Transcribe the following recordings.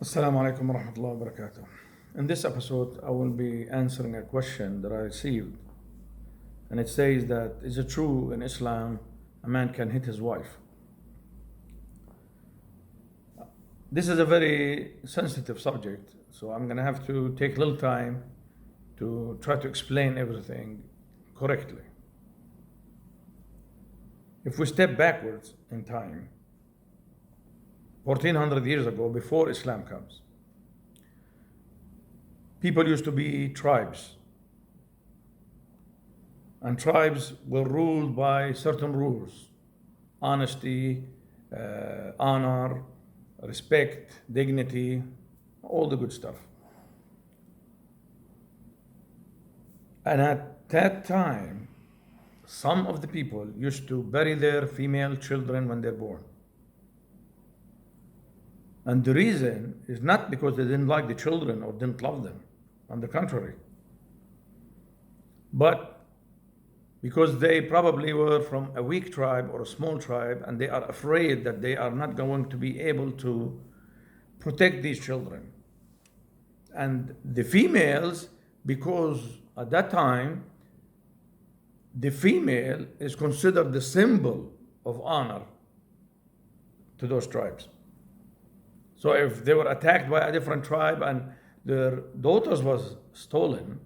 Assalamu alaikum wa rahmatullahi wa barakatuh. In this episode, I will be answering a question that I received. And it says that, is it true in Islam a man can hit his wife? This is a very sensitive subject, so I'm going to have to take a little time to try to explain everything correctly. If we step backwards in time, 1400 years ago, before Islam comes, people used to be tribes. And tribes were ruled by certain rules: honesty, honor, respect, dignity, all the good stuff. And at that time, some of the people used to bury their female children when they're born. And the reason is not because they didn't like the children or didn't love them, on the contrary, but because they probably were from a weak tribe or a small tribe, and they are afraid that they are not going to be able to protect these children. And the females, because at that time, the female is considered the symbol of honor to those tribes. So if they were attacked by a different tribe and their daughters was stolen,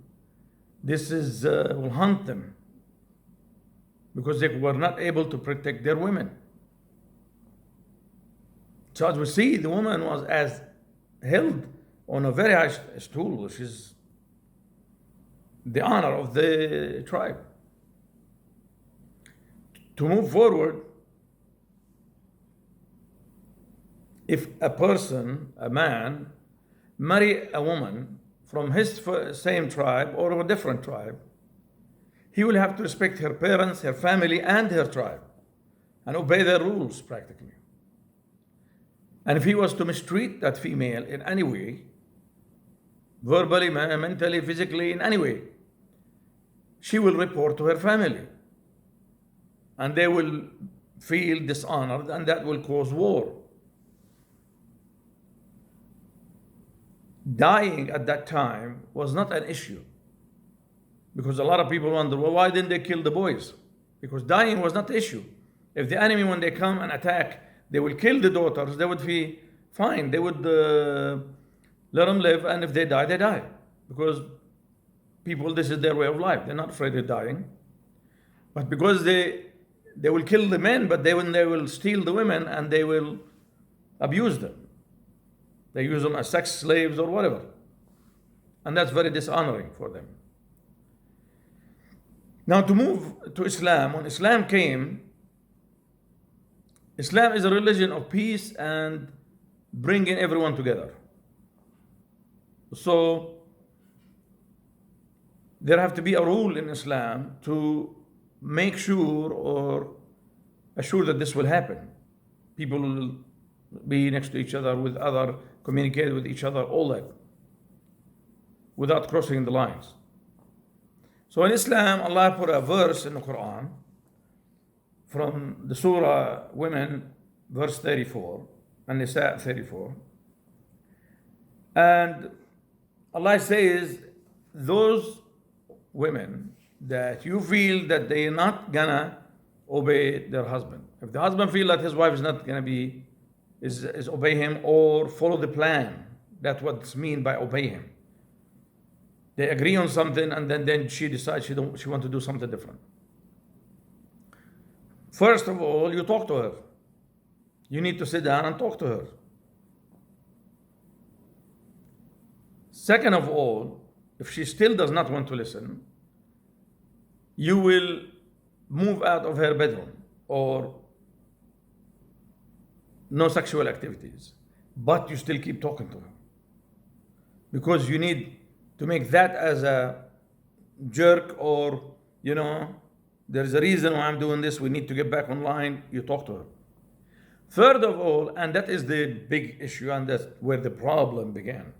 this will haunt them, because they were not able to protect their women. So as we see, the woman was held on a very high stool, which is the honor of the tribe. To move forward, if a person, a man, marry a woman from his same tribe or a different tribe, he will have to respect her parents, her family, and her tribe, and obey their rules practically. And if he was to mistreat that female in any way, verbally, mentally, physically, in any way, she will report to her family. And they will feel dishonored, and that will cause war. Dying at that time was not an issue, because a lot of people wonder, well, why didn't they kill the boys? Because dying was not the issue. If the enemy, when they come and attack, they will kill the daughters, they would be fine. They would let them live, and if they die, they die. Because people, this is their way of life. They're not afraid of dying. But because they will kill the men, but they will steal the women, and they will abuse them. They use them as sex slaves or whatever. And that's very dishonoring for them. Now, to move to Islam, when Islam came, Islam is a religion of peace and bringing everyone together. So there have to be a rule in Islam to make sure or assure that this will happen. People will be next to each other, with other, communicate with each other, all that, without crossing the lines. So in Islam, Allah put a verse in the Quran from the Surah Women, verse 34, and Nisa 34. And Allah says, those women that you feel that they are not gonna obey their husband. If the husband feel that his wife is not gonna be, is obey him or follow the plan, that's what's mean by obey him. They agree on something, and then she decides she want to do something different. First of all, you talk to her. You need to sit down and talk to her. Second of all, if she still does not want to listen, you will move out of her bedroom, or no sexual activities, but you still keep talking to her, because you need to make that as a jerk, or there's a reason why I'm doing this, we need to get back online. You talk to her. Third of all, and that is the big issue, and that's where the problem began,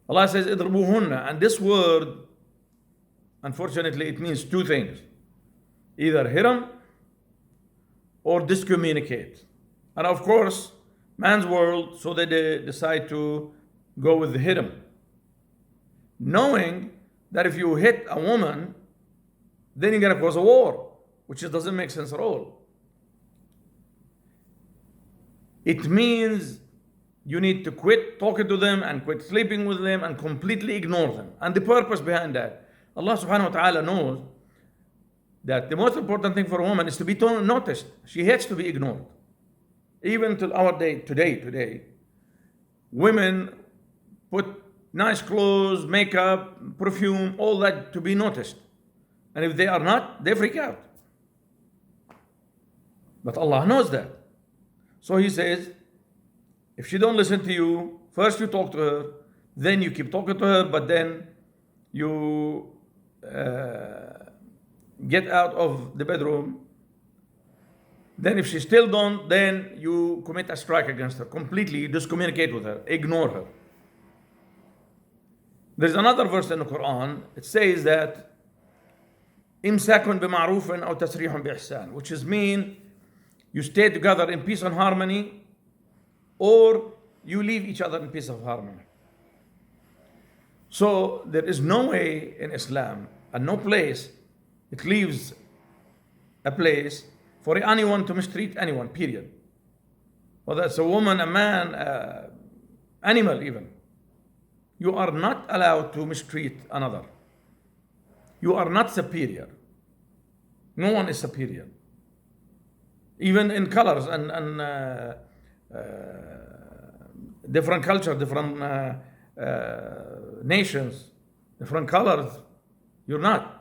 Allah says idrubuhunna, and this word, unfortunately, it means two things: either hit them or discommunicate. And of course, man's world, so they decide to go with the hit-em, knowing that if you hit a woman, then you're gonna cause a war, which just doesn't make sense at all. It means you need to quit talking to them and quit sleeping with them and completely ignore them. And the purpose behind that, Allah subhanahu wa ta'ala knows that the most important thing for a woman is to be noticed. She hates to be ignored. Even till our day, today, women put nice clothes, makeup, perfume, all that to be noticed. And if they are not, they freak out. But Allah knows that. So He says, if she don't listen to you, first you talk to her, then you keep talking to her, but then you get out of the bedroom. Then if she still don't, then you commit a strike against her completely. You discommunicate with her, ignore her. There's another verse in the Quran. It says that imsakun bima'rufin aw tasrihun biihsan, which is mean you stay together in peace and harmony, or you leave each other in peace and harmony. So there is no way in Islam and no place it leaves a place for anyone to mistreat anyone, period. Whether it's a woman, a man, animal even. You are not allowed to mistreat another. You are not superior. No one is superior. Even in colors and different culture, different nations, different colors, you're not.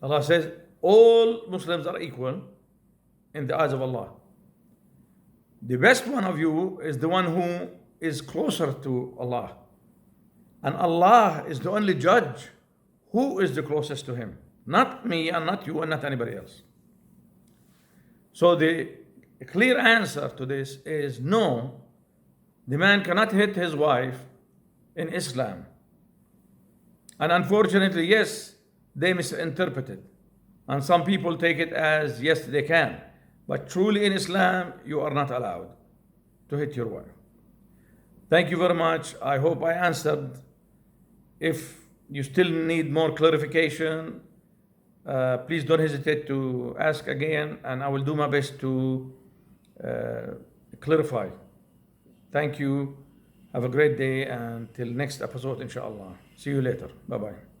Allah says, all Muslims are equal in the eyes of Allah. The best one of you is the one who is closer to Allah. And Allah is the only judge who is the closest to Him. Not me and not you and not anybody else. So the clear answer to this is no, the man cannot hit his wife in Islam. And unfortunately, yes, they misinterpret it. And some people take it as, yes, they can. But truly in Islam, you are not allowed to hit your wife. Thank you very much. I hope I answered. If you still need more clarification, please don't hesitate to ask again, and I will do my best to clarify. Thank you. Have a great day, and till next episode, inshallah. See you later. Bye-bye.